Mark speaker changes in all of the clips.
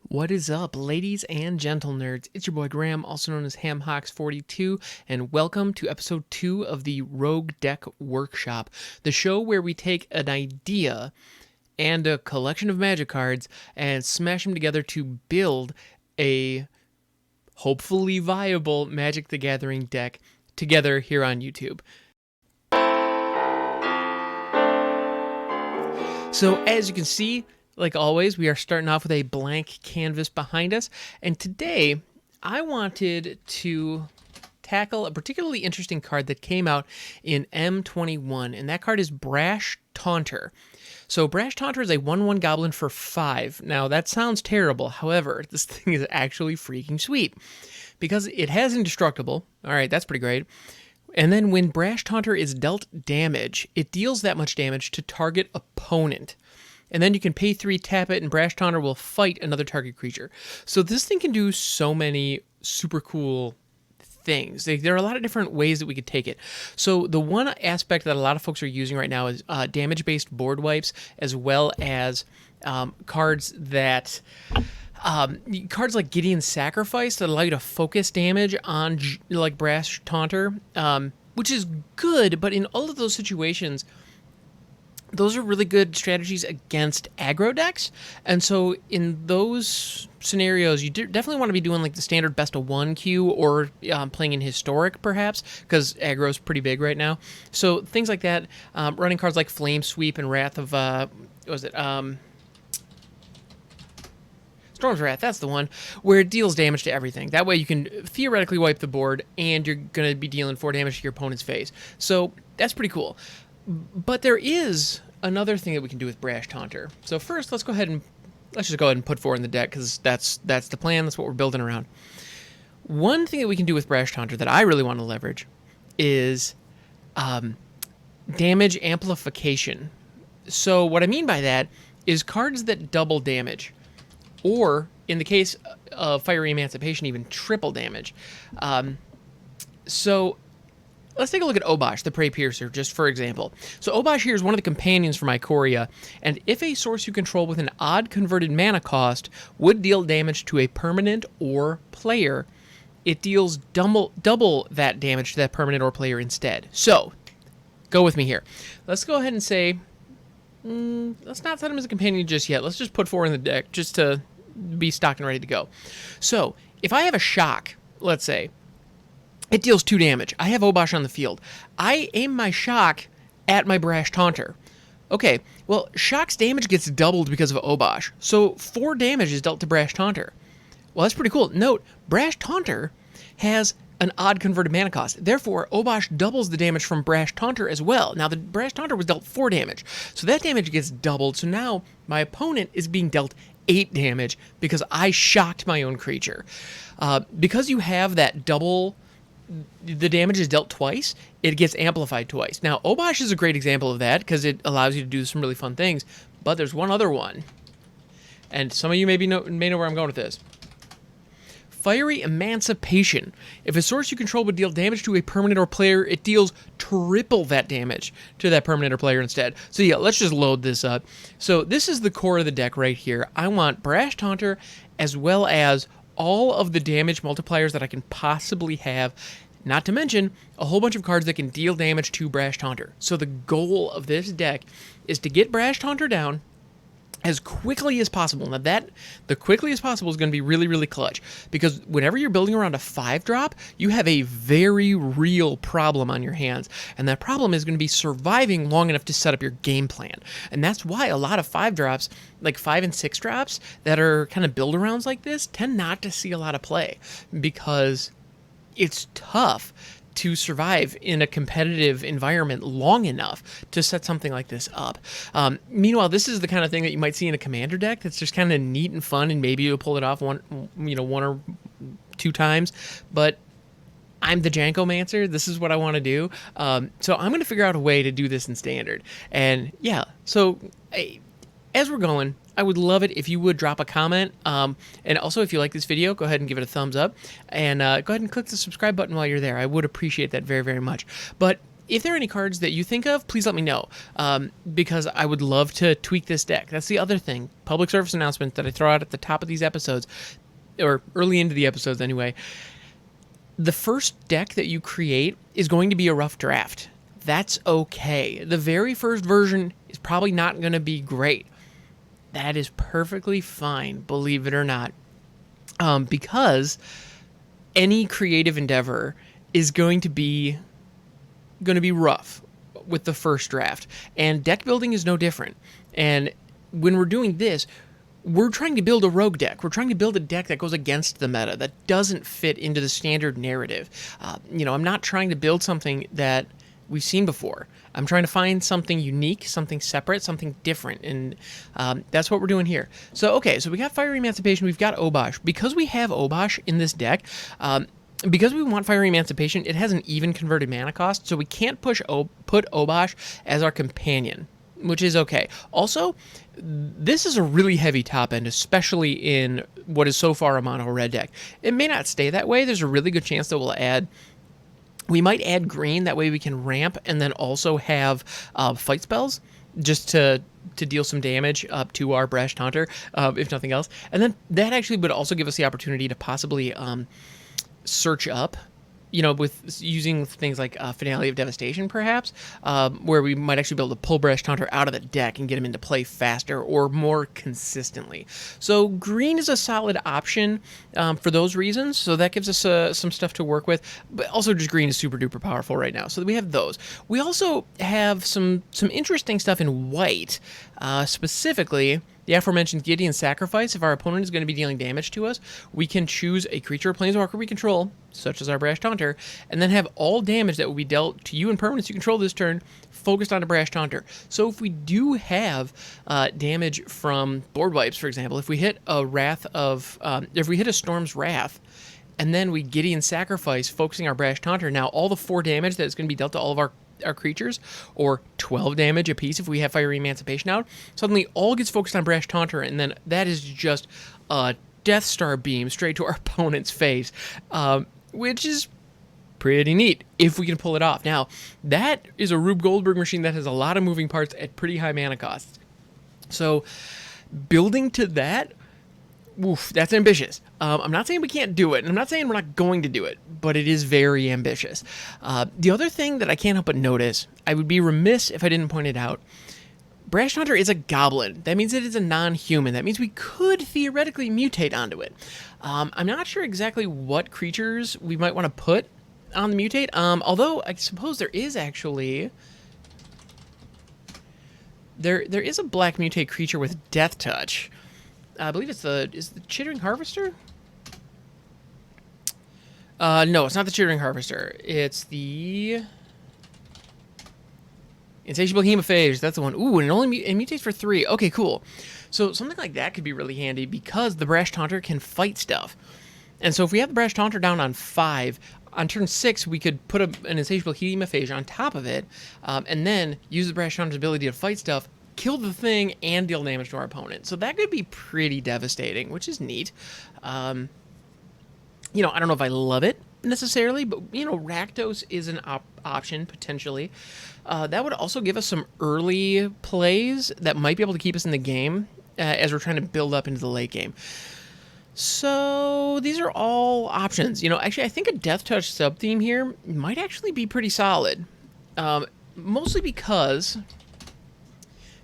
Speaker 1: What is up, ladies and gentle nerds? It's your boy Graham, also known as HamHawks42, and welcome to episode 2 of the Rogue Deck Workshop, the show where we take an idea and a collection of magic cards and smash them together to build a hopefully viable Magic the Gathering deck together here on YouTube. So as you can see, like always, we are starting off with a blank canvas behind us, and today I wanted to tackle a particularly interesting card that came out in M21, and that card is Brash Taunter. So Brash Taunter is a 1/1 goblin for 5. Now that sounds terrible, however, this thing is actually freaking sweet, because it has Indestructible. Alright, that's pretty great. And then when Brash Taunter is dealt damage, it deals that much damage to target opponent. And then you can pay 3, tap it, and Brash Taunter will fight another target creature. So this thing can do so many super cool things. There are a lot of different ways that we could take it. So the one aspect that a lot of folks are using right now is damage-based board wipes, as well as cards that... cards like Gideon's Sacrifice that allow you to focus damage on like Brash Taunter, which is good, but in all of those situations, those are really good strategies against aggro decks. And so in those scenarios, you definitely want to be doing like the standard best of 1 queue, or playing in Historic perhaps, because aggro is pretty big right now. So things like that, running cards like Flame Sweep and Wrath of, what was it? Storm's Wrath, that's the one, where it deals damage to everything. That way you can theoretically wipe the board, and you're going to be dealing 4 damage to your opponent's face. So that's pretty cool. But there is another thing that we can do with Brash Taunter. So first, let's just go ahead and put 4 in the deck, because that's the plan. That's what we're building around. One thing that we can do with Brash Taunter that I really want to leverage is damage amplification. So what I mean by that is cards that double damage, or in the case of Fiery Emancipation, even triple damage. So let's take a look at Obosh, the Prey Piercer, just for example. So Obosh here is one of the companions from Ikoria, and if a source you control with an odd converted mana cost would deal damage to a permanent or player, it deals double that damage to that permanent or player instead. So, go with me here. Let's go ahead and say, let's not set him as a companion just yet. Let's just put 4 in the deck, just to be stocked and ready to go. So, if I have a Shock, let's say, it deals 2 damage. I have Obosh on the field. I aim my Shock at my Brash Taunter. Okay, well, Shock's damage gets doubled because of Obosh, so 4 damage is dealt to Brash Taunter. Well, that's pretty cool. Note, Brash Taunter has an odd converted mana cost. Therefore, Obosh doubles the damage from Brash Taunter as well. Now, the Brash Taunter was dealt 4 damage, so that damage gets doubled. So now my opponent is being dealt 8 damage because I shocked my own creature. Because you have that double, the damage is dealt twice, it gets amplified twice. Now, Obosh is a great example of that because it allows you to do some really fun things, but there's one other one, and some of you may know where I'm going with this. Fiery Emancipation. If a source you control would deal damage to a permanent or player, it deals triple that damage to that permanent or player instead. So yeah, let's just load this up. So this is the core of the deck right here. I want Brash Taunter as well as all of the damage multipliers that I can possibly have, not to mention a whole bunch of cards that can deal damage to Brash Taunter. So the goal of this deck is to get Brash Taunter down as quickly as possible. Now the quickly as possible is going to be really, really clutch, because whenever you're building around a 5-drop, you have a very real problem on your hands, and that problem is going to be surviving long enough to set up your game plan. And that's why a lot of 5-drops, like 5 and 6 drops that are kind of build-arounds like this, tend not to see a lot of play, because it's tough to survive in a competitive environment long enough to set something like this up. Meanwhile, this is the kind of thing that you might see in a commander deck that's just kind of neat and fun, and maybe you'll pull it off one or 2 times, but I'm the Jankomancer. This is what I want to do. So I'm going to figure out a way to do this in standard. And yeah, so as we're going, I would love it if you would drop a comment. And also, if you like this video, go ahead and give it a thumbs up. And go ahead and click the subscribe button while you're there. I would appreciate that very, very much. But if there are any cards that you think of, please let me know, because I would love to tweak this deck. That's the other thing. Public service announcement that I throw out at the top of these episodes, or early into the episodes anyway. The first deck that you create is going to be a rough draft. That's okay. The very first version is probably not going to be great. That is perfectly fine, believe it or not, because any creative endeavor is going to be rough with the first draft, and deck building is no different. And when we're doing this, we're trying to build a rogue deck. We're trying to build a deck that goes against the meta, that doesn't fit into the standard narrative. I'm not trying to build something that we've seen before. I'm trying to find something unique, something separate, something different, and that's what we're doing here. So we got Fiery Emancipation, we've got Obosh. Because we have Obosh in this deck, because we want Fiery Emancipation, it has an even converted mana cost, so we can't put Obosh as our companion, which is okay. Also, this is a really heavy top end, especially in what is so far a mono red deck. It may not stay that way. There's a really good chance that we might add green, that way we can ramp and then also have fight spells just to deal some damage up to our Brash Taunter, if nothing else. And then that actually would also give us the opportunity to possibly search up, with using things like Finale of Devastation, perhaps, where we might actually be able to pull Brash Taunter out of the deck and get him into play faster or more consistently. So green is a solid option for those reasons, so that gives us some stuff to work with, but also just green is super duper powerful right now, so we have those. We also have some interesting stuff in white, specifically the aforementioned Gideon Sacrifice. If our opponent is going to be dealing damage to us, we can choose a creature or planeswalker we control, such as our Brash Taunter, and then have all damage that will be dealt to you and permanents you control this turn focused on a Brash Taunter. So if we do have damage from board wipes, for example, if we hit if we hit a Storm's Wrath, and then we Gideon Sacrifice, focusing our Brash Taunter, now all the 4 damage that is going to be dealt to all of our creatures, or 12 damage apiece if we have Fiery Emancipation out, suddenly all gets focused on Brash Taunter, and then that is just a Death Star beam straight to our opponent's face, which is pretty neat if we can pull it off. Now, that is a Rube Goldberg machine that has a lot of moving parts at pretty high mana costs. So building to that, oof, that's ambitious. I'm not saying we can't do it, and I'm not saying we're not going to do it, but it is very ambitious. The other thing that I can't help but notice, I would be remiss if I didn't point it out, Brash Taunter is a goblin. That means it is a non-human. That means we could theoretically mutate onto it. I'm not sure exactly what creatures we might want to put on the mutate, although I suppose there is actually... There is a black mutate creature with Death Touch. I believe is the Chittering Harvester? No, it's not the Chittering Harvester. It's the Insatiable Hemophage. That's the one. Ooh, and it mutates for 3. Okay, cool. So something like that could be really handy because the Brash Taunter can fight stuff. And so if we have the Brash Taunter down on 5, on turn 6, we could put an Insatiable Hemophage on top of it, and then use the Brash Taunter's ability to fight stuff, kill the thing, and deal damage to our opponent. So that could be pretty devastating, which is neat. I don't know if I love it necessarily, but, Rakdos is an option, potentially. That would also give us some early plays that might be able to keep us in the game as we're trying to build up into the late game. So these are all options. Actually, I think a Death Touch sub-theme here might actually be pretty solid. Mostly because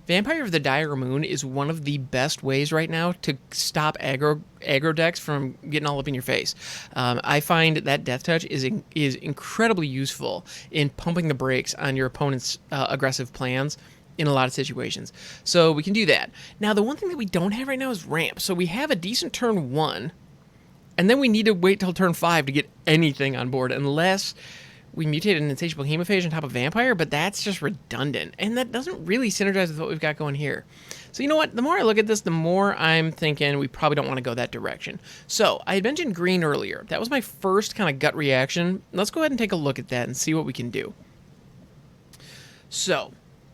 Speaker 1: Vampire of the Dire Moon is one of the best ways right now to stop aggro decks from getting all up in your face. I find that Death Touch is incredibly useful in pumping the brakes on your opponent's aggressive plans in a lot of situations. So we can do that. Now, the one thing that we don't have right now is ramp. So we have a decent turn 1, and then we need to wait till turn 5 to get anything on board, unless we mutate an Insatiable Hemophage on top of Vampire, but that's just redundant, and that doesn't really synergize with what we've got going here. So you know what? The more I look at this, the more I'm thinking we probably don't want to go that direction. So I had mentioned green earlier. That was my first kind of gut reaction. Let's go ahead and take a look at that and see what we can do. So,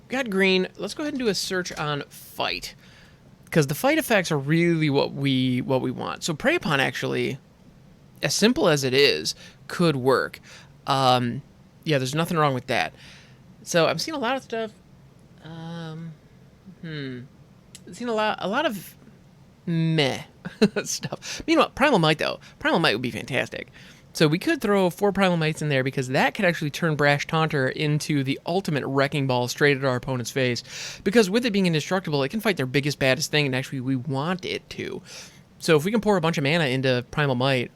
Speaker 1: got green. Let's go ahead and do a search on fight, because the fight effects are really what we want. So Prey Upon, actually, as simple as it is, could work. Yeah, there's nothing wrong with that. So I'm seeing a lot of stuff. I've seen a lot of meh stuff. Meanwhile, Primal Might though, Primal Might would be fantastic. So we could throw 4 Primal Mights in there because that could actually turn Brash Taunter into the ultimate wrecking ball straight at our opponent's face. Because with it being indestructible, it can fight their biggest, baddest thing, and actually we want it to. So if we can pour a bunch of mana into Primal Might,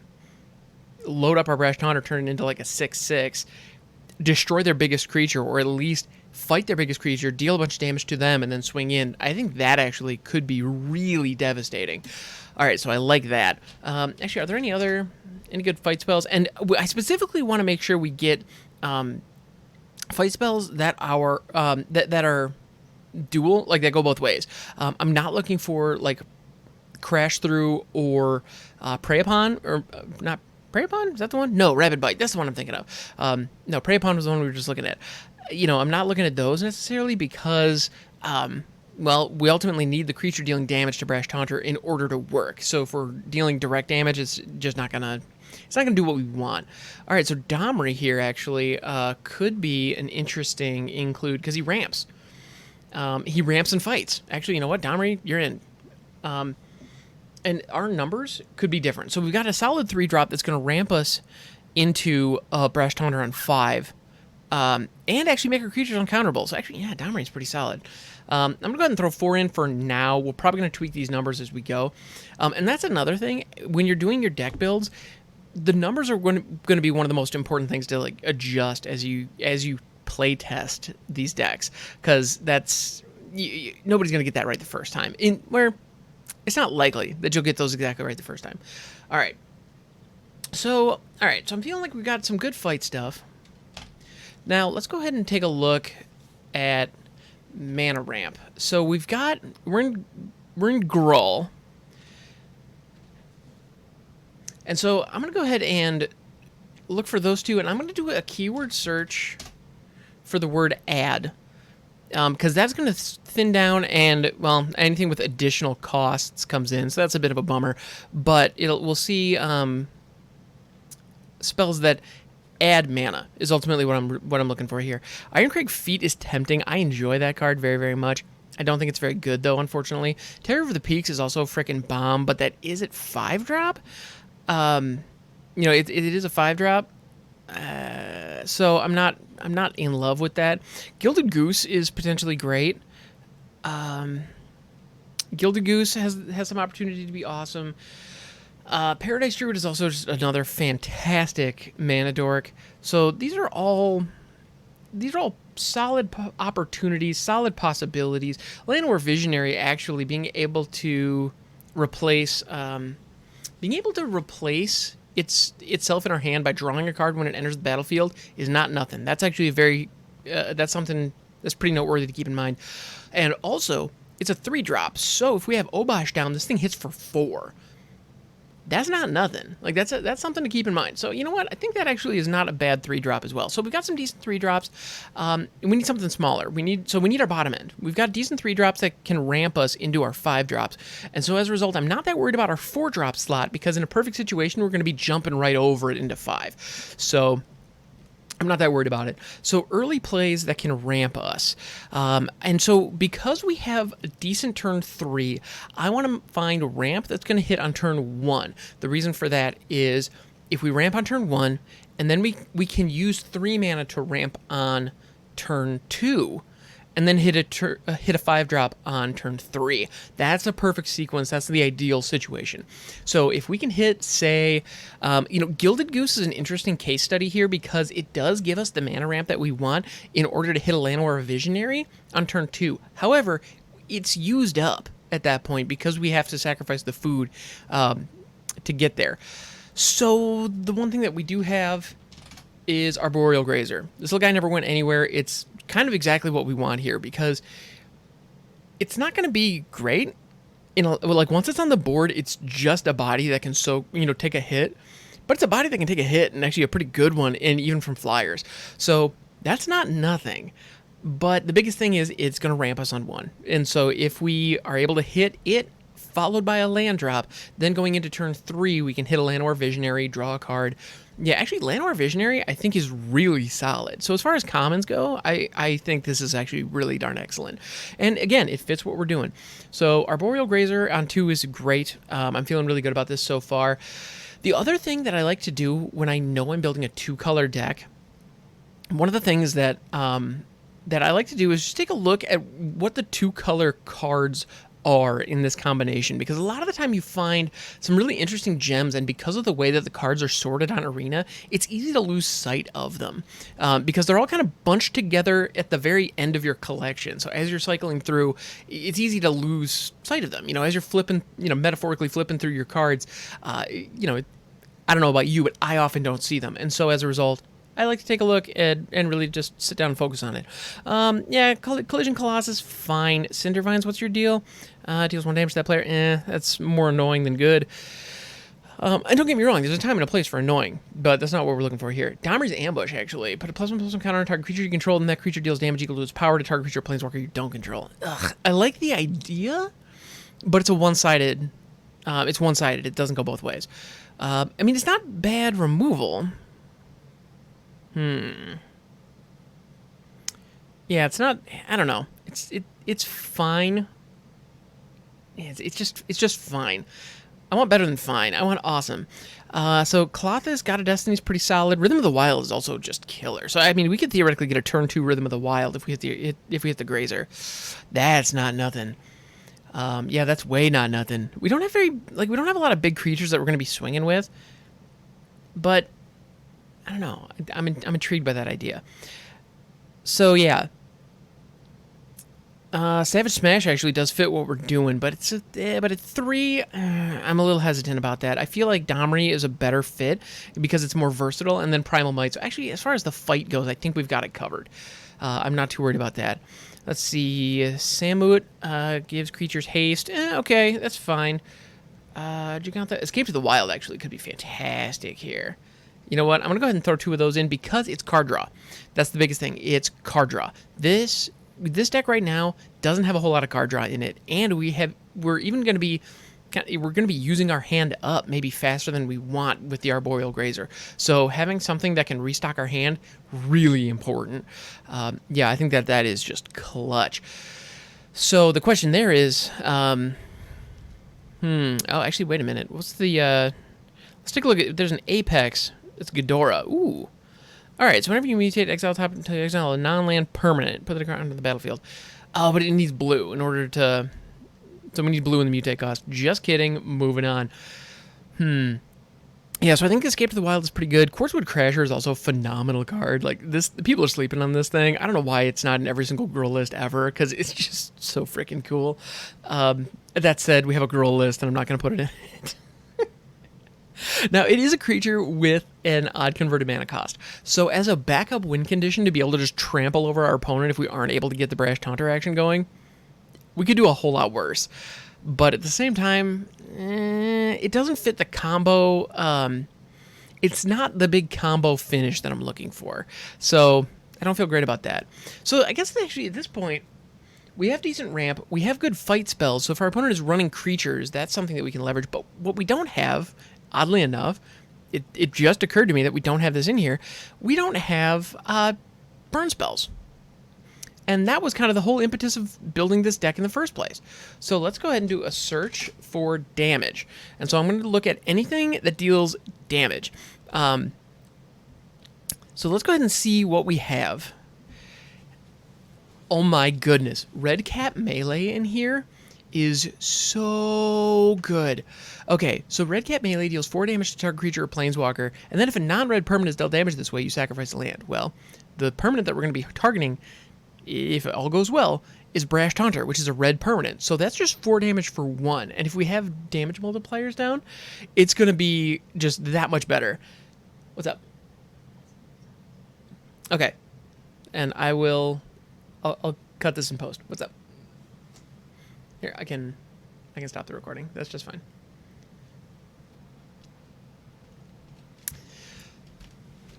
Speaker 1: load up our Brash Taunter, turn it into like a 6/6, destroy their biggest creature, or at least fight their biggest creature, deal a bunch of damage to them, and then swing in, I think that actually could be really devastating. All right, so I like that. Actually, are there any good fight spells? And I specifically want to make sure we get fight spells that are that are dual, like that go both ways. I'm not looking for like Crash Through or Prey Upon, or not. Prey Upon? Is that the one? No, Rabid Bite. That's the one I'm thinking of. No, Prey Upon was the one we were just looking at. You know, I'm not looking at those necessarily because, well, we ultimately need the creature dealing damage to Brash Taunter in order to work. So if we're dealing direct damage, it's just not gonna do what we want. All right, so Domri here actually could be an interesting include because he ramps. He ramps and fights. Actually, you know what, Domri, you're in. And our numbers could be different. So we've got a solid 3-drop that's going to ramp us into Brash Taunter on 5. And actually make our creatures uncounterable. So actually, yeah, Domri's pretty solid. I'm going to go ahead and throw 4 in for now. We're probably going to tweak these numbers as we go. And that's another thing. When you're doing your deck builds, the numbers are going to be one of the most important things to like adjust as you play test these decks. Because that's... nobody's going to get that right the first time. It's not likely that you'll get those exactly right the first time. All right. So I'm feeling like we've got some good fight stuff. Now, let's go ahead and take a look at mana ramp. So we're in Gruul. And so I'm going to go ahead and look for those two, and I'm going to do a keyword search for the word add. Because that's going to thin down, and, well, anything with additional costs comes in, so that's a bit of a bummer. But we'll see spells that add mana is ultimately what I'm looking for here. Ironcrag Feet is tempting. I enjoy that card very, very much. I don't think it's very good, though, unfortunately. Terror of the Peaks is also a frickin' bomb, but that is at 5-drop. You know, it is a 5-drop. So I'm not in love with that. Gilded Goose is potentially great. Gilded Goose has some opportunity to be awesome. Paradise Druid is also just another fantastic mana dork. So these are all solid opportunities, solid possibilities. Llanowar Visionary actually being able to replace itself in our hand by drawing a card when it enters the battlefield is not nothing. That's actually that's something that's pretty noteworthy to keep in mind. And also, it's a 3-drop, so if we have Obosh down, this thing hits for 4. That's not nothing. Like, that's something to keep in mind. So, you know what? I think that actually is not a bad 3-drop as well. So we've got some decent 3-drops. And we need something smaller. We need our bottom end. We've got decent 3-drops that can ramp us into our 5-drops. And so as a result, I'm not that worried about our 4-drop slot, because in a perfect situation, we're going to be jumping right over it into 5. So I'm not that worried about it. So early plays that can ramp us. And so because we have a decent turn 3, I want to find a ramp that's going to hit on turn 1. The reason for that is if we ramp on turn 1, and then we can use 3 mana to ramp on turn 2, and then hit a 5-drop on turn 3. That's a perfect sequence. That's the ideal situation. So if we can hit, say, Gilded Goose is an interesting case study here because it does give us the mana ramp that we want in order to hit a Llanowar Visionary on turn 2. However, it's used up at that point because we have to sacrifice the food to get there. So the one thing that we do have is Arboreal Grazer. This little guy never went anywhere. It's kind of exactly what we want here because it's not going to be great. Once it's on the board, it's just a body that can take a hit, but it's a body that can take a hit and actually a pretty good one, and even from flyers. So that's not nothing. But the biggest thing is it's going to ramp us on 1. And so if we are able to hit it followed by a land drop. Then going into turn 3, we can hit a Llanowar Visionary, draw a card. Yeah, actually, Llanowar Visionary, I think, is really solid. So as far as commons go, I think this is actually really darn excellent. And again, it fits what we're doing. So Arboreal Grazer on 2 is great. I'm feeling really good about this so far. The other thing that I like to do when I know I'm building a 2-color deck, one of the things that that I like to do is just take a look at what the 2-color cards are in this combination, because a lot of the time you find some really interesting gems, and because of the way that the cards are sorted on Arena, it's easy to lose sight of them because they're all kind of bunched together at the very end of your collection. So as you're cycling through, it's easy to lose sight of them. You know, as you're flipping, you know, metaphorically flipping through your cards, you know, I don't know about you, but I often don't see them, and so as a result, I like to take a look and really just sit down and focus on it. Yeah, Collision Colossus, fine. Cindervines, what's your deal? Deals 1 damage to that player. That's more annoying than good. And don't get me wrong, there's a time and a place for annoying, but that's not what we're looking for here. Domri's Ambush, actually. Put a +1/+1 counter on target creature you control, and that creature deals damage equal to its power to target creature or planeswalker you don't control. Ugh, I like the idea, but it's a one-sided... it's one-sided. It doesn't go both ways. I mean, it's not bad removal. Yeah, it's not. I don't know. It's fine. It's just fine. I want better than fine. I want awesome. So Klothys, God of Destiny is pretty solid. Rhythm of the Wild is also just killer. So I mean, we could theoretically get a turn 2 Rhythm of the Wild if we hit the Grazer. That's not nothing. Yeah, that's way not nothing. We don't have we don't have a lot of big creatures that we're going to be swinging with, but I don't know. I'm intrigued by that idea. So yeah, Savage Smash actually does fit what we're doing, but but at 3, I'm a little hesitant about that. I feel like Domri is a better fit because it's more versatile, and then Primal Might. So actually, as far as the fight goes, I think we've got it covered. I'm not too worried about that. Let's see. Samut gives creatures haste. Okay, that's fine. Giganta Escape to the Wild actually could be fantastic here. You know what? I'm going to go ahead and throw 2 of those in because it's card draw. That's the biggest thing. It's card draw. This deck right now doesn't have a whole lot of card draw in it, and we're even going to be using our hand up maybe faster than we want with the Arboreal Grazer. So having something that can restock our hand, really important. Yeah, I think that is just clutch. So the question there is, oh, actually, wait a minute. What's the, let's take a look at, there's an Apex. It's Ghidorah. Ooh. All right, so whenever you mutate, exile a non-land permanent. Put it onto the battlefield. Oh, but it needs blue in order to... So we need blue in the mutate cost. Just kidding. Moving on. Yeah, so I think Escape to the Wild is pretty good. Quartzwood Crasher is also a phenomenal card. Like, this, people are sleeping on this thing. I don't know why it's not in every single girl list ever, because it's just so freaking cool. That said, we have a girl list, and I'm not going to put it in it. Now, it is a creature with an odd converted mana cost. So as a backup win condition to be able to just trample over our opponent if we aren't able to get the Brash Taunter action going, we could do a whole lot worse. But at the same time, it doesn't fit the combo. It's not the big combo finish that I'm looking for. So I don't feel great about that. So I guess actually at this point, we have decent ramp. We have good fight spells. So if our opponent is running creatures, that's something that we can leverage. But what we don't have... Oddly enough, it just occurred to me that we don't have this in here. We don't have burn spells. And that was kind of the whole impetus of building this deck in the first place. So let's go ahead and do a search for damage. And so I'm going to look at anything that deals damage. So let's go ahead and see what we have. Oh my goodness. Red Cap Melee in here is so good. Okay, so Red Cap Melee deals 4 damage to target creature or planeswalker, and then if a non-red permanent is dealt damage this way, you sacrifice a land. Well, the permanent that we're going to be targeting, if it all goes well, is Brash Taunter, which is a red permanent. So that's just 4 damage for 1, and if we have damage multipliers down, it's going to be just that much better. What's up? Okay, and I'll cut this in post. What's up? Here, I can stop the recording. That's just fine.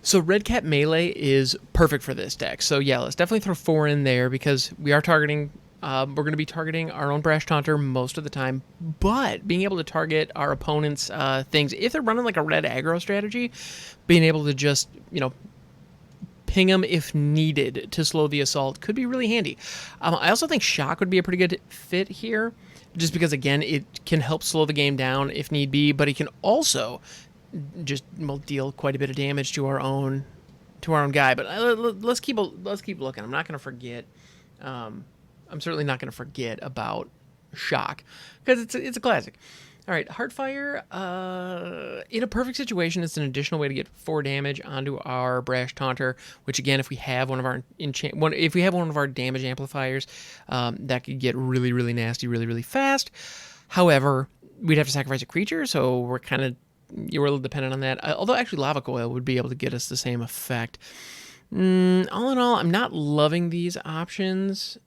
Speaker 1: So Red Cap Melee is perfect for this deck. So yeah, let's definitely throw 4 in there because we are targeting We're going to be targeting our own Brash Taunter most of the time, but being able to target our opponent's things, if they're running like a red aggro strategy, being able to just, ping them if needed to slow the assault could be really handy. I also think Shock would be a pretty good fit here, just because, again, it can help slow the game down if need be, but it can also just deal quite a bit of damage to our own guy. But let's keep looking. I'm not going to forget. I'm certainly not going to forget about Shock, because it's a classic. All right, Heartfire. In a perfect situation, it's an additional way to get 4 damage onto our Brash Taunter. Which, again, if we have one of our damage amplifiers, that could get really, really nasty, really, really fast. However, we'd have to sacrifice a creature, so we're a little dependent on that. Although, actually, Lava Coil would be able to get us the same effect. All in all, I'm not loving these options.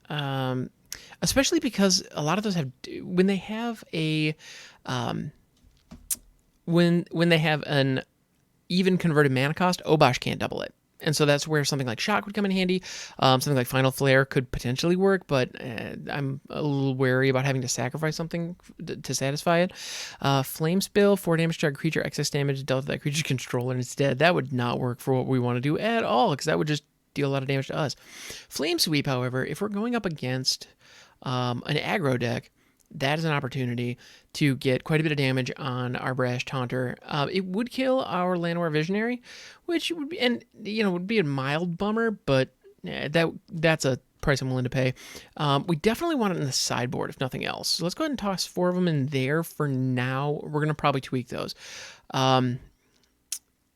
Speaker 1: Especially because a lot of those have, when they have an even converted mana cost, Obosh can't double it. And so that's where something like Shock would come in handy. Something like Final Flare could potentially work, but I'm a little wary about having to sacrifice something to satisfy it. Flame Spill, 4 damage to our creature, excess damage dealt to that creature's controller instead. That would not work for what we want to do at all, because that would just deal a lot of damage to us. Flame Sweep, however, if we're going up against an aggro deck, that is an opportunity to get quite a bit of damage on our Brash Taunter. It would kill our Llanowar Visionary, which would be, would be a mild bummer, but that's a price I'm willing to pay. We definitely want it in the sideboard, if nothing else. So let's go ahead and toss 4 of them in there for now. We're going to probably tweak those.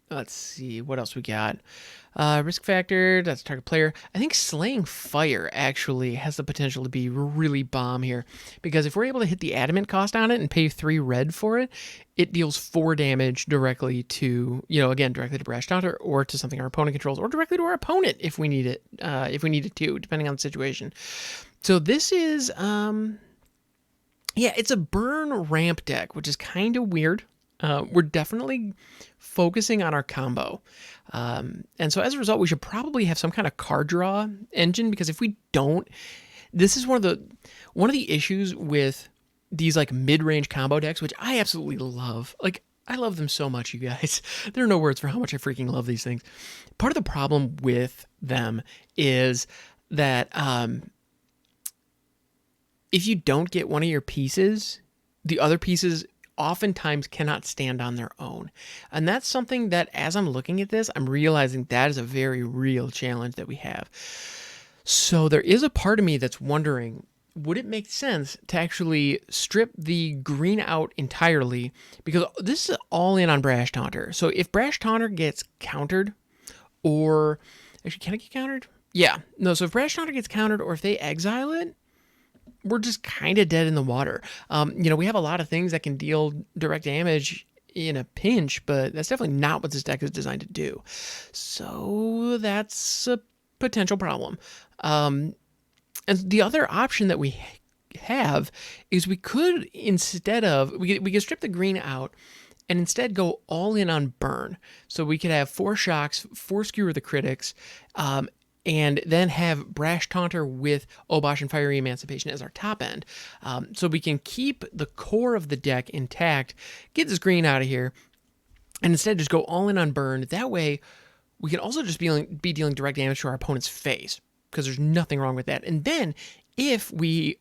Speaker 1: Let's see, what else we got? Risk factor, that's target player. I think Slaying Fire actually has the potential to be really bomb here, because if we're able to hit the adamant cost on it and pay 3 red for it, it deals 4 damage directly to, directly to Brash Taunter, or to something our opponent controls, or directly to our opponent if we need it, depending on the situation. So this is, it's a burn ramp deck, which is kind of weird. We're definitely focusing on our combo. And so as a result, we should probably have some kind of card draw engine, because if we don't, this is one of the issues with these like mid-range combo decks, which I absolutely love. Like, I love them so much, you guys. There are no words for how much I freaking love these things. Part of the problem with them is that if you don't get one of your pieces, the other pieces oftentimes cannot stand on their own. And that's something that, as I'm looking at this, I'm realizing that is a very real challenge that we have. So there is a part of me that's wondering, would it make sense to actually strip the green out entirely? Because this is all in on Brash Taunter. So if Brash Taunter gets countered, or actually, can it get countered? Yeah. No, so if Brash Taunter gets countered, or if they exile it, we're just kind of dead in the water. We have a lot of things that can deal direct damage in a pinch, but that's definitely not what this deck is designed to do. So that's a potential problem. And the other option that we have is we could, instead of, we could strip the green out and instead go all in on burn. So we could have 4 Shocks, 4 Skewer the Critics, and then have Brash Taunter with Obosh and Fiery Emancipation as our top end. So we can keep the core of the deck intact, get this green out of here, and instead just go all in on burn. That way, we can also just be dealing direct damage to our opponent's face, because there's nothing wrong with that. And then, if we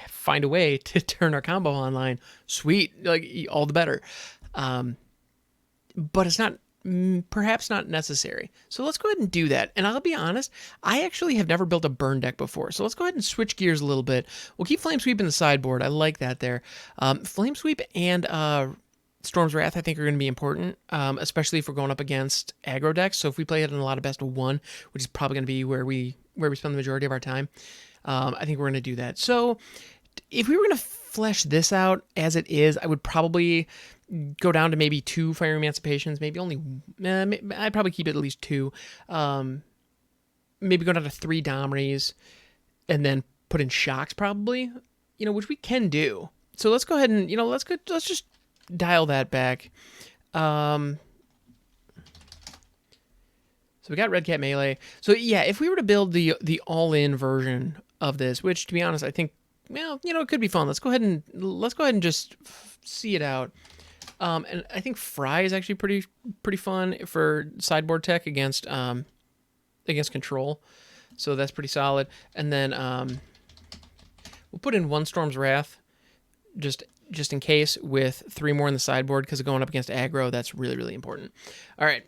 Speaker 1: find a way to turn our combo online, sweet, like, all the better. But it's not, perhaps not necessary. So let's go ahead and do that. And I'll be honest, I actually have never built a burn deck before. So let's go ahead and switch gears a little bit. We'll keep Flame Sweep in the sideboard. I like that there. Flame Sweep and Storm's Wrath, I think, are going to be important, especially if we're going up against aggro decks. So if we play it in a lot of best of 1, which is probably going to be where we spend the majority of our time, I think we're going to do that. So if we were going to flesh this out as it is, I would probably go down to maybe 2 Fire Emancipations, maybe only, I'd probably keep it at least 2. Maybe go down to 3 Domries, and then put in Shocks probably, which we can do. So let's go ahead and, let's just dial that back. So we got Red Cat Melee. So yeah, if we were to build the all-in version of this, which to be honest, I think, well, it could be fun. Let's go ahead and just see it out. And I think Fry is actually pretty fun for sideboard tech against control. So that's pretty solid. And then we'll put in one Storm's Wrath just in case, with 3 more in the sideboard, because going up against aggro, that's really, really important. All right.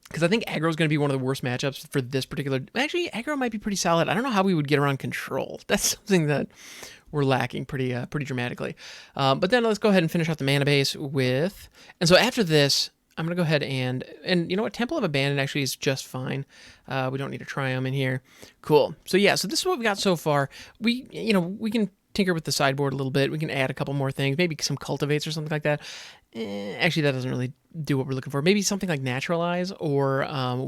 Speaker 1: Because I think aggro is going to be one of the worst matchups for this particular... Actually, aggro might be pretty solid. I don't know how we would get around control. That's something that we're lacking pretty dramatically. But then let's go ahead and finish off the mana base with... And so after this, I'm going to go ahead and you know what? Temple of Abandon actually is just fine. We don't need to try them in here. Cool. So yeah, so this is what we got so far. We can tinker with the sideboard a little bit. We can add a couple more things, maybe some cultivates or something like that. Actually, that doesn't really do what we're looking for. Maybe something like Naturalize or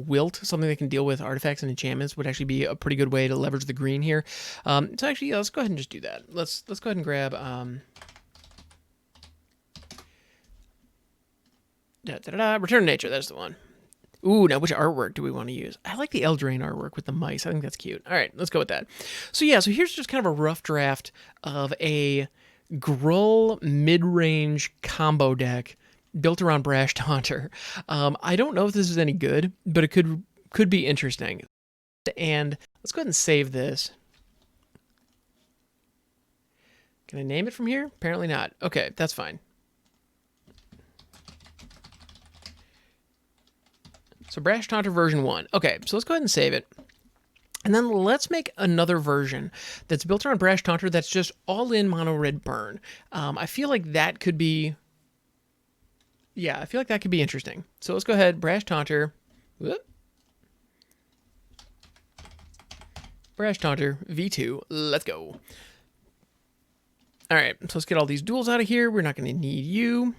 Speaker 1: Wilt, something that can deal with artifacts and enchantments would actually be a pretty good way to leverage the green here. So actually, let's go ahead and just do that. Let's go ahead and grab... Return to Nature, that's the one. Ooh, now which artwork do we want to use? I like the Eldraine artwork with the mice. I think that's cute. All right, let's go with that. So yeah, so here's just kind of a rough draft of a Gruul mid-range combo deck built around Brash Taunter. I don't know if this is any good, but it could be interesting. And let's go ahead and save this. Can I name it from here? Apparently not. Okay, that's fine. So Brash Taunter version 1. Okay, so let's go ahead and save it. And then let's make another version that's built around Brash Taunter that's just all in mono red burn. I feel like that could be... Yeah, I feel like that could be interesting. So let's go ahead, Brash Taunter. Whoop. Brash Taunter V2. Let's go. All right, so let's get all these duels out of here. We're not going to need you.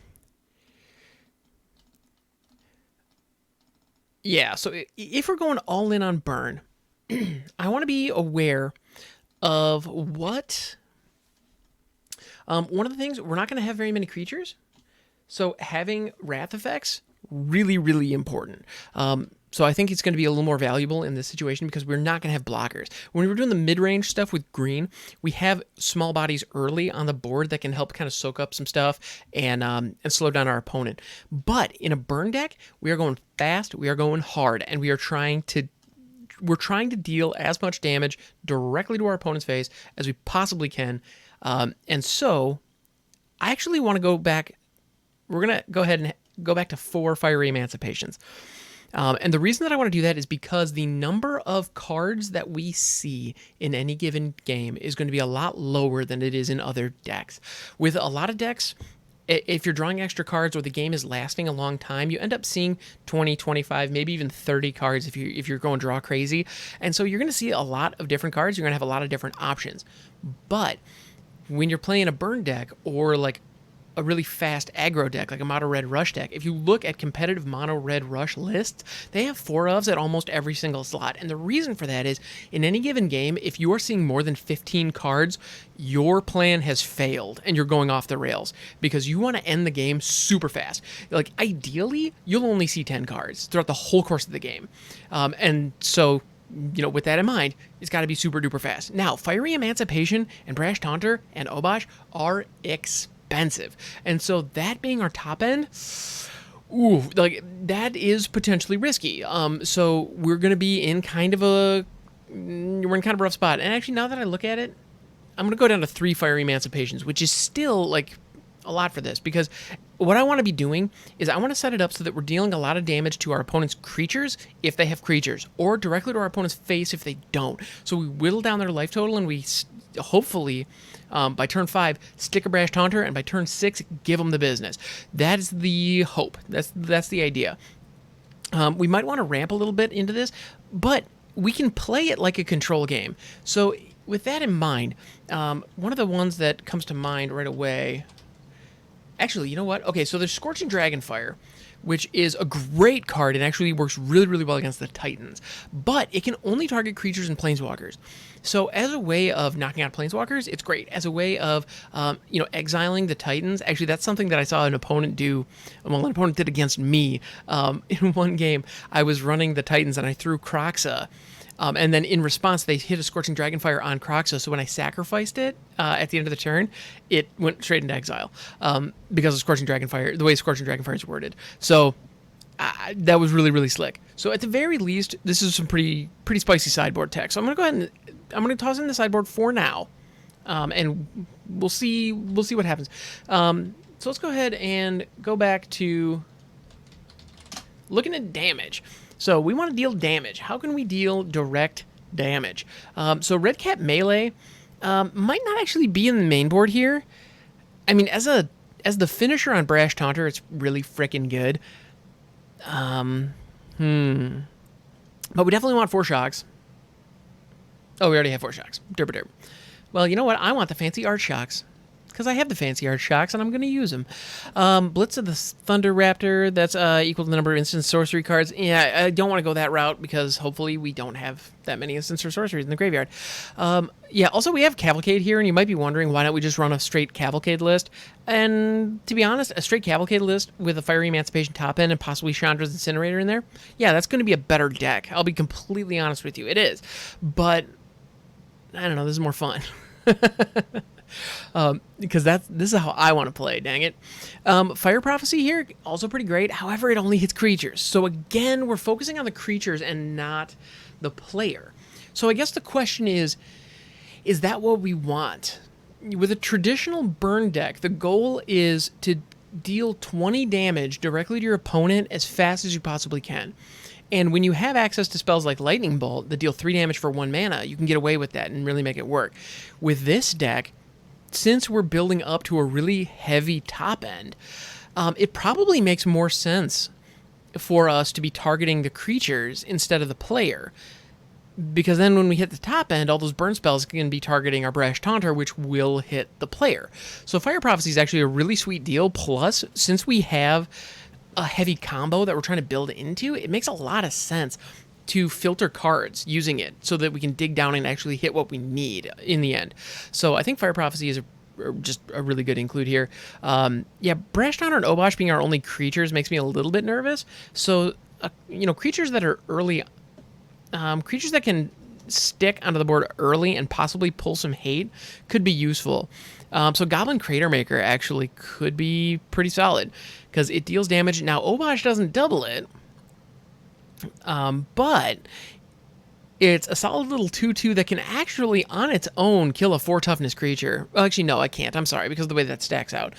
Speaker 1: Yeah, so if we're going all in on burn, I want to be aware of what... one of the things, we're not going to have very many creatures, so having wrath effects, really, really important. So I think it's going to be a little more valuable in this situation because we're not going to have blockers. When we were doing the mid-range stuff with green, we have small bodies early on the board that can help kind of soak up some stuff and slow down our opponent. But in a burn deck, we are going fast, we are going hard, and we're trying to deal as much damage directly to our opponent's face as we possibly can. And so I actually want to go back. We're going to go ahead and go back to 4 Fiery Emancipations. And the reason that I want to do that is because the number of cards that we see in any given game is going to be a lot lower than it is in other decks. With a lot of decks, if you're drawing extra cards or the game is lasting a long time, you end up seeing 20, 25, maybe even 30 cards if you're going draw crazy. And so you're going to see a lot of different cards. You're going to have a lot of different options. But when you're playing a burn deck or like a really fast aggro deck, like a mono red rush deck, if you look at competitive mono red rush lists, they have 4 ofs at almost every single slot. And the reason for that is in any given game, if you are seeing more than 15 cards, your plan has failed and you're going off the rails because you want to end the game super fast. Like ideally, you'll only see 10 cards throughout the whole course of the game. And so, with that in mind, it's got to be super duper fast. Now, Fiery Emancipation and Brash Taunter and Obosh are expensive. And so that being our top end, ooh, like that is potentially risky. So we're going to be in kind of a rough spot. And actually, now that I look at it, I'm going to go down to 3 Fiery Emancipations, which is still like a lot for this because what I want to be doing is I want to set it up so that we're dealing a lot of damage to our opponent's creatures if they have creatures or directly to our opponent's face if they don't. So we whittle down their life total and we hopefully by turn 5 stick a Brash Taunter and by turn 6 give them the business. That is the hope. That's the idea. We might want to ramp a little bit into this, but we can play it like a control game. So with that in mind, one of the ones that comes to mind right away... Actually, you know what? Okay, so there's Scorching Dragonfire, which is a great card and actually works really, really well against the Titans. But it can only target creatures and planeswalkers. So as a way of knocking out planeswalkers, it's great. As a way of, exiling the Titans, actually that's something that I saw an opponent do. Well, an opponent did against me in one game. I was running the Titans and I threw Croxa And then in response, they hit a Scorching Dragonfire on Croxa. So when I sacrificed it at the end of the turn, it went straight into exile because of Scorching Dragonfire, the way Scorching Dragonfire is worded. So that was really, really slick. So at the very least, this is some pretty spicy sideboard tech. So I'm going to go ahead and I'm going to toss in the sideboard for now, and we'll see what happens. So let's go ahead and go back to looking at damage. So we want to deal damage. How can we deal direct damage? So Red Cat Melee might not actually be in the main board here. I mean, as the finisher on Brash Taunter, it's really freaking good. But we definitely want 4 shocks. Oh, we already have 4 shocks. Derp derp. Well, you know what? I want the fancy art shocks. Because I have the fancy art shocks, and I'm going to use them. Blitz of the Thunder Raptor, that's equal to the number of instant sorcery cards. Yeah, I don't want to go that route, because hopefully we don't have that many instant sorceries in the graveyard. Yeah, also we have Cavalcade here, and you might be wondering, why don't we just run a straight Cavalcade list? And to be honest, a straight Cavalcade list with a Fiery Emancipation top end and possibly Chandra's Incinerator in there, yeah, that's going to be a better deck. I'll be completely honest with you. It is. But, I don't know, this is more fun. Because this is how I want to play, dang it. Fire Prophecy here, also pretty great. However, it only hits creatures. So again, we're focusing on the creatures and not the player. So I guess the question is that what we want? With a traditional burn deck, the goal is to deal 20 damage directly to your opponent as fast as you possibly can. And when you have access to spells like Lightning Bolt that deal 3 damage for 1 mana, you can get away with that and really make it work. With this deck, since we're building up to a really heavy top end, it probably makes more sense for us to be targeting the creatures instead of the player. Because then when we hit the top end, all those burn spells can be targeting our Brash Taunter, which will hit the player. So Fire Prophecy is actually a really sweet deal. Plus, since we have a heavy combo that we're trying to build into, it makes a lot of sense to filter cards using it so that we can dig down and actually hit what we need in the end. So I think Fire Prophecy is just a really good include here. Yeah, Brash Taunter and Obosh being our only creatures makes me a little bit nervous. So, creatures that are early, creatures that can stick onto the board early and possibly pull some hate could be useful. So Goblin Crater Maker actually could be pretty solid because it deals damage. Now, Obosh doesn't double it, but it's a solid little 2/2 that can actually, on its own, kill a 4 toughness creature. Well, actually, no, I can't. I'm sorry, because of the way that stacks out.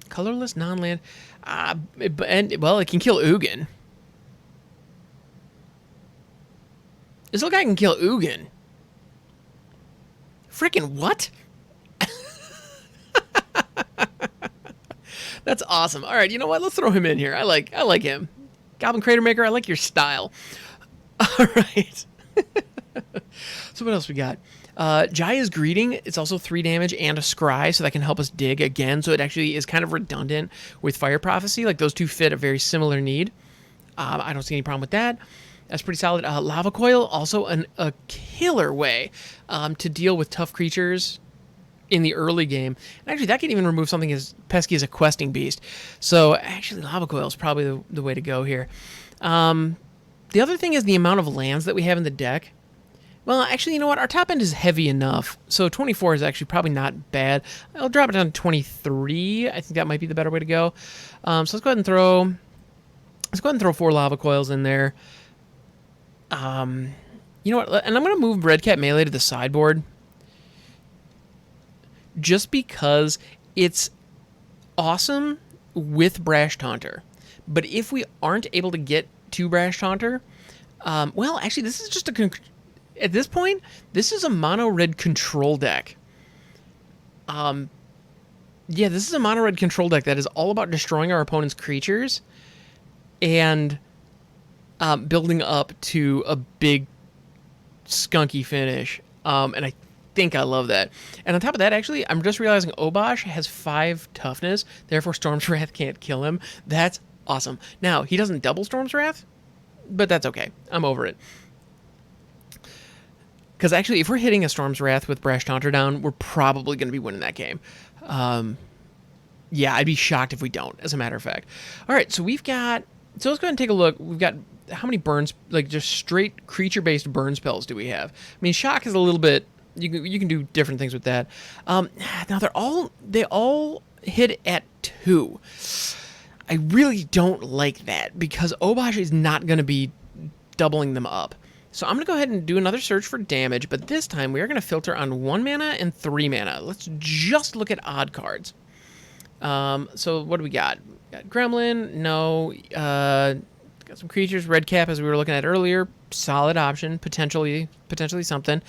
Speaker 1: Colorless, non-land. It can kill Ugin. This little guy can kill Ugin. Freaking what? That's awesome. All right, you know what? Let's throw him in here. I like him. Goblin Crater Maker, I like your style. All right. So what else we got? Jaya's Greeting. It's also 3 damage and a scry, so that can help us dig again. So it actually is kind of redundant with Fire Prophecy. Like, those two fit a very similar need. I don't see any problem with that. That's pretty solid. Lava Coil, also a killer way to deal with tough creatures in the early game. And actually, that can even remove something as pesky as a Questing Beast. So actually, Lava Coil is probably the way to go here. The other thing is the amount of lands that we have in the deck. Well, actually, you know what? Our top end is heavy enough. So 24 is actually probably not bad. I'll drop it down to 23. I think that might be the better way to go. So let's go ahead and throw 4 Lava Coils in there. You know what? And I'm going to move Red Cat Melee to the sideboard. Just because it's awesome with Brash Taunter. But if we aren't able to get to Brash Taunter, well, actually, this is just at this point, this is a mono-red control deck. Yeah, this is a mono-red control deck that is all about destroying our opponent's creatures and building up to a big skunky finish. And I think I love that. And on top of that, actually, I'm just realizing Obosh has 5 toughness, therefore Storm's Wrath can't kill him. That's awesome. Now, he doesn't double Storm's Wrath, but that's okay. I'm over it. Because actually, if we're hitting a Storm's Wrath with Brash Taunter down, we're probably going to be winning that game. Yeah, I'd be shocked if we don't, as a matter of fact. All right, so we've got So let's go ahead and take a look. We've got how many burns, like just straight creature-based burn spells do we have? I mean, shock is a little bit. You can do different things with that. Now they all hit at 2. I really don't like that because Obosh is not going to be doubling them up. So I'm going to go ahead and do another search for damage, but this time we are going to filter on 1 mana and 3 mana. Let's just look at odd cards. So what do we got? Got Gremlin, no. Got some creatures, Red Cap as we were looking at earlier. Solid option, potentially something.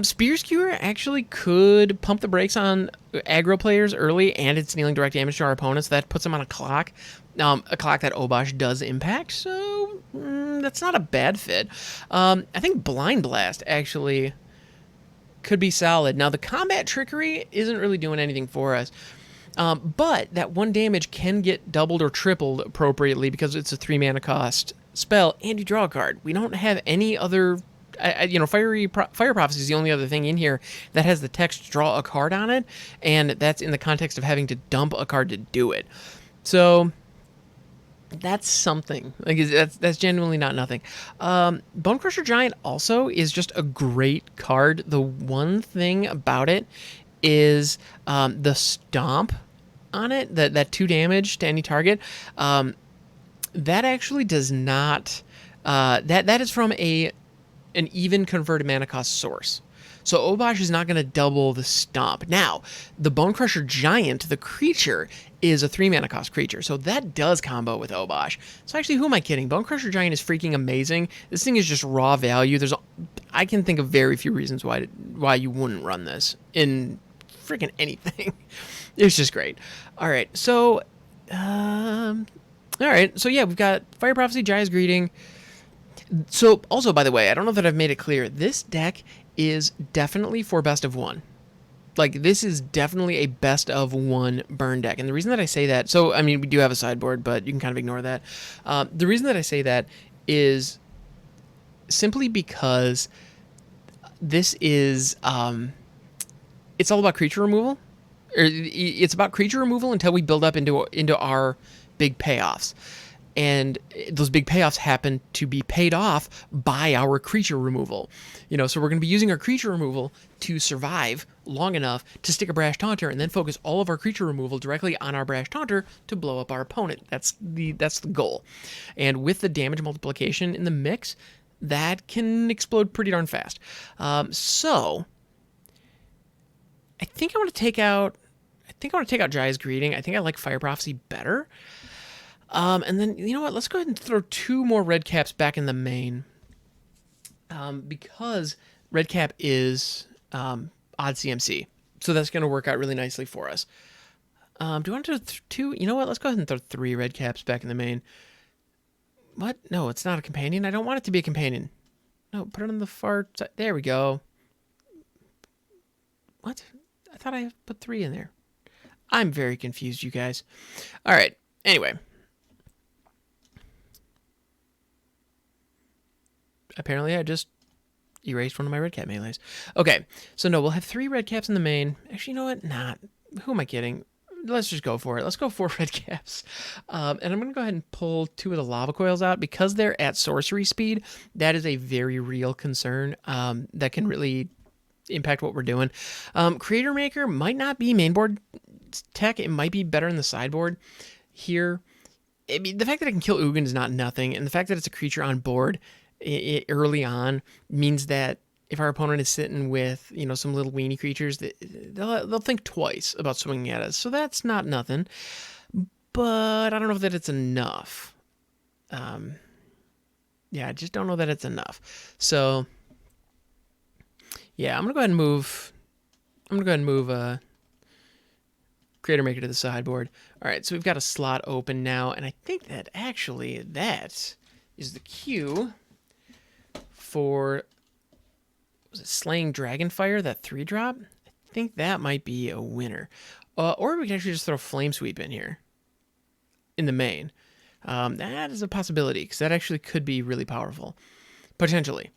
Speaker 1: Spear Skewer actually could pump the brakes on aggro players early, and it's dealing direct damage to our opponents. That puts them on a clock that Obosh does impact, so that's not a bad fit. I think Blind Blast actually could be solid. Now, the Combat Trickery isn't really doing anything for us. But that 1 damage can get doubled or tripled appropriately because it's a 3 mana cost spell, and you draw a card. We don't have any other, Fire Prophecy is the only other thing in here that has the text draw a card on it, and that's in the context of having to dump a card to do it. So that's something. Like that's genuinely not nothing. Bonecrusher Giant also is just a great card. The one thing about it is the stomp on it, that 2 damage to any target, that actually does not, that is from an even converted mana cost source. So Obosh is not going to double the stomp. Now, the Bonecrusher Giant, the creature, is a 3 mana cost creature, so that does combo with Obosh. So actually, who am I kidding? Bonecrusher Giant is freaking amazing. This thing is just raw value. I can think of very few reasons why you wouldn't run this in freaking anything. It's just great. All right, so yeah, we've got Fire Prophecy, Jaya's Greeting. So also, by the way, I don't know that I've made it clear, this deck is definitely for best of 1. Like, this is definitely a best of 1 burn deck. And the reason that I say that, so I mean, we do have a sideboard, but you can kind of ignore that. The reason that I say that is simply because this is it's all about creature removal. It's about creature removal until we build up into our big payoffs. And those big payoffs happen to be paid off by our creature removal. So we're going to be using our creature removal to survive long enough to stick a Brash Taunter and then focus all of our creature removal directly on our Brash Taunter to blow up our opponent. That's the goal. And with the damage multiplication in the mix, that can explode pretty darn fast. So I think I want to take out Jaya's Greeting. I think I like Fire Prophecy better. And then, you know what? Let's go ahead and throw 2 more red caps back in the main. Because red cap is odd CMC. So that's going to work out really nicely for us. Do you want to do 2? You know what? Let's go ahead and throw 3 red caps back in the main. What? No, it's not a companion. I don't want it to be a companion. No, put it on the far side. There we go. What? I thought I put 3 in there. I'm very confused, you guys. All right. Anyway. Apparently, I just erased one of my red cap melees. Okay, so no, we'll have 3 red caps in the main. Actually, you know what? Not. Who am I kidding? Let's just go for it. Let's go 4 red caps. And I'm going to go ahead and pull 2 of the lava coils out. Because they're at sorcery speed, that is a very real concern that can really impact what we're doing. Creator Maker might not be mainboard tech. It might be better in the sideboard here. I mean, the fact that I can kill Ugin is not nothing, and the fact that it's a creature on board early on means that if our opponent is sitting with, some little weenie creatures, they'll think twice about swinging at us. So that's not nothing. But I don't know that it's enough. I just don't know that it's enough. So yeah, I'm gonna go ahead and move. Creator Maker to the sideboard. All right, so we've got a slot open now, and I think that actually that is the cue for, was it Slaying Dragonfire, that 3-drop? I think that might be a winner. Or we can actually just throw Flame Sweep in here in the main. That is a possibility, because that actually could be really powerful. Potentially.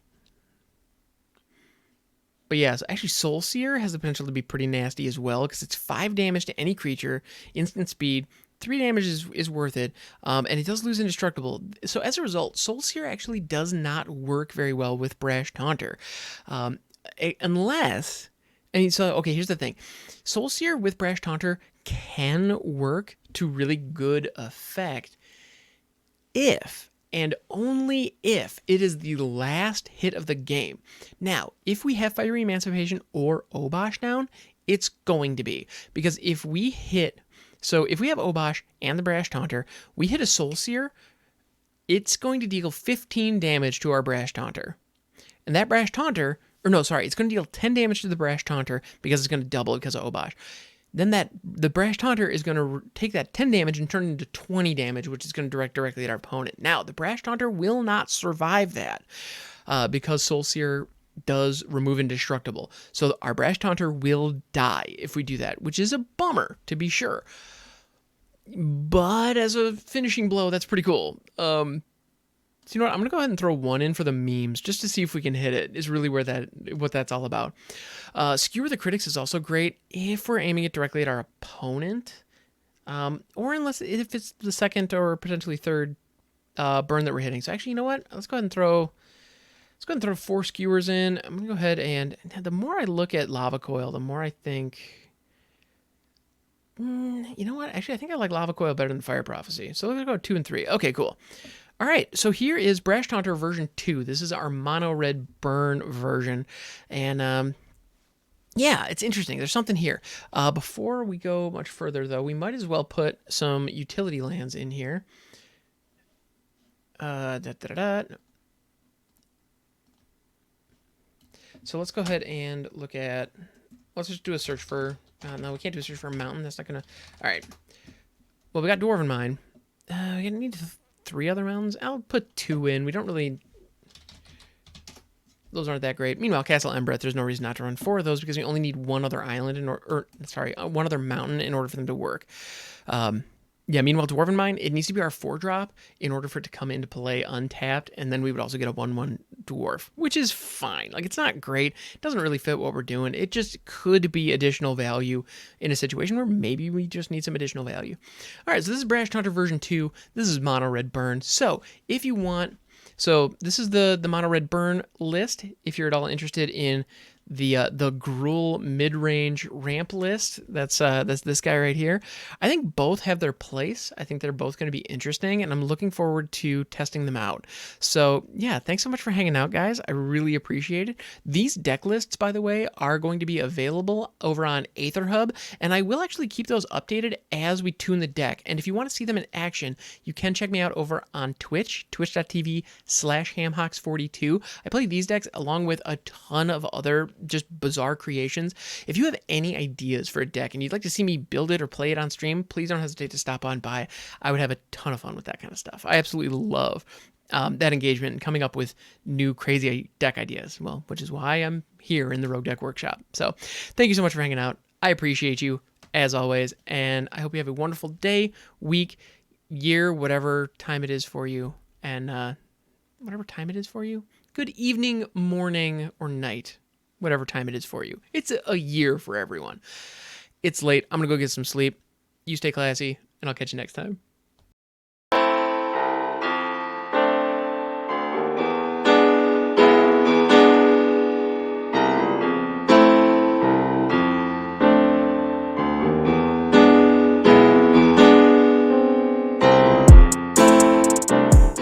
Speaker 1: But yeah, so actually Soul Seer has the potential to be pretty nasty as well, because it's 5 damage to any creature, instant speed, 3 damage is worth it, and it does lose indestructible. So as a result, Soul Seer actually does not work very well with Brash Taunter, unless. And so, okay, here's the thing. Soul Seer with Brash Taunter can work to really good effect if and only if it is the last hit of the game. Now, if we have Fiery Emancipation or Obosh down, it's going to be. Because if we hit... So if we have Obosh and the Brash Taunter, we hit a Soul Seer, it's going to deal 15 damage to our Brash Taunter. And that Brash Taunter... Or no, sorry, it's going to deal 10 damage to the Brash Taunter because it's going to double because of Obosh. Then the Brash Taunter is going to take that 10 damage and turn it into 20 damage, which is going to direct directly at our opponent. Now, the Brash Taunter will not survive that because Soul Seer does remove indestructible. So our Brash Taunter will die if we do that, which is a bummer, to be sure. But as a finishing blow, that's pretty cool. So you know what? I'm going to go ahead and throw one in for the memes just to see if we can hit it, is really what that's all about. Skewer the Critics is also great if we're aiming it directly at our opponent, or if it's the second or potentially third burn that we're hitting. So actually, you know what? Let's go ahead and throw 4 skewers in. I'm going to go ahead and the more I look at Lava Coil, the more I think... you know what? Actually, I think I like Lava Coil better than Fire Prophecy. So let's go 2 and 3. Okay, cool. All right, so here is Brash Taunter version 2. This is our mono red burn version. And yeah, it's interesting. There's something here. Before we go much further, though, we might as well put some utility lands in here. So let's go ahead and look at... Let's just do a search for... no, we can't do a search for a mountain. That's not going to... All right. Well, we got Dwarven Mine. We need 3 other mountains. I'll put 2 in. We don't really... Those aren't that great. Meanwhile, Castle Embreth, there's no reason not to run 4 of those because we only need one other island one other mountain in order for them to work. Yeah, meanwhile, Dwarven Mine, it needs to be our 4-drop in order for it to come into play untapped, and then we would also get a 1/1 dwarf, which is fine. Like, it's not great. It doesn't really fit what we're doing. It just could be additional value in a situation where maybe we just need some additional value. All right, so this is Brash Taunter version 2. This is Mono Red Burn. So, if you want... So, this is the Mono Red Burn list, if you're at all interested in the Gruul mid-range ramp list. That's this guy right here. I think both have their place. I think they're both going to be interesting, and I'm looking forward to testing them out. So yeah, thanks so much for hanging out, guys. I really appreciate it. These deck lists, by the way, are going to be available over on AetherHub, and I will actually keep those updated as we tune the deck. And if you want to see them in action, you can check me out over on Twitch, twitch.tv/hamhocks42. I play these decks along with a ton of other just bizarre creations. If you have any ideas for a deck and you'd like to see me build it or play it on stream, please don't hesitate to stop on by. I would have a ton of fun with that kind of stuff. I absolutely love that engagement and coming up with new crazy deck ideas. Well, which is why I'm here in the Rogue Deck Workshop. So thank you so much for hanging out. I appreciate you as always, and I hope you have a wonderful day, week, year, whatever time it is for you, and whatever time it is for you. Good evening, morning, or night. Whatever time it is for you. It's a year for everyone. It's late. I'm going to go get some sleep. You stay classy, and I'll catch you next time.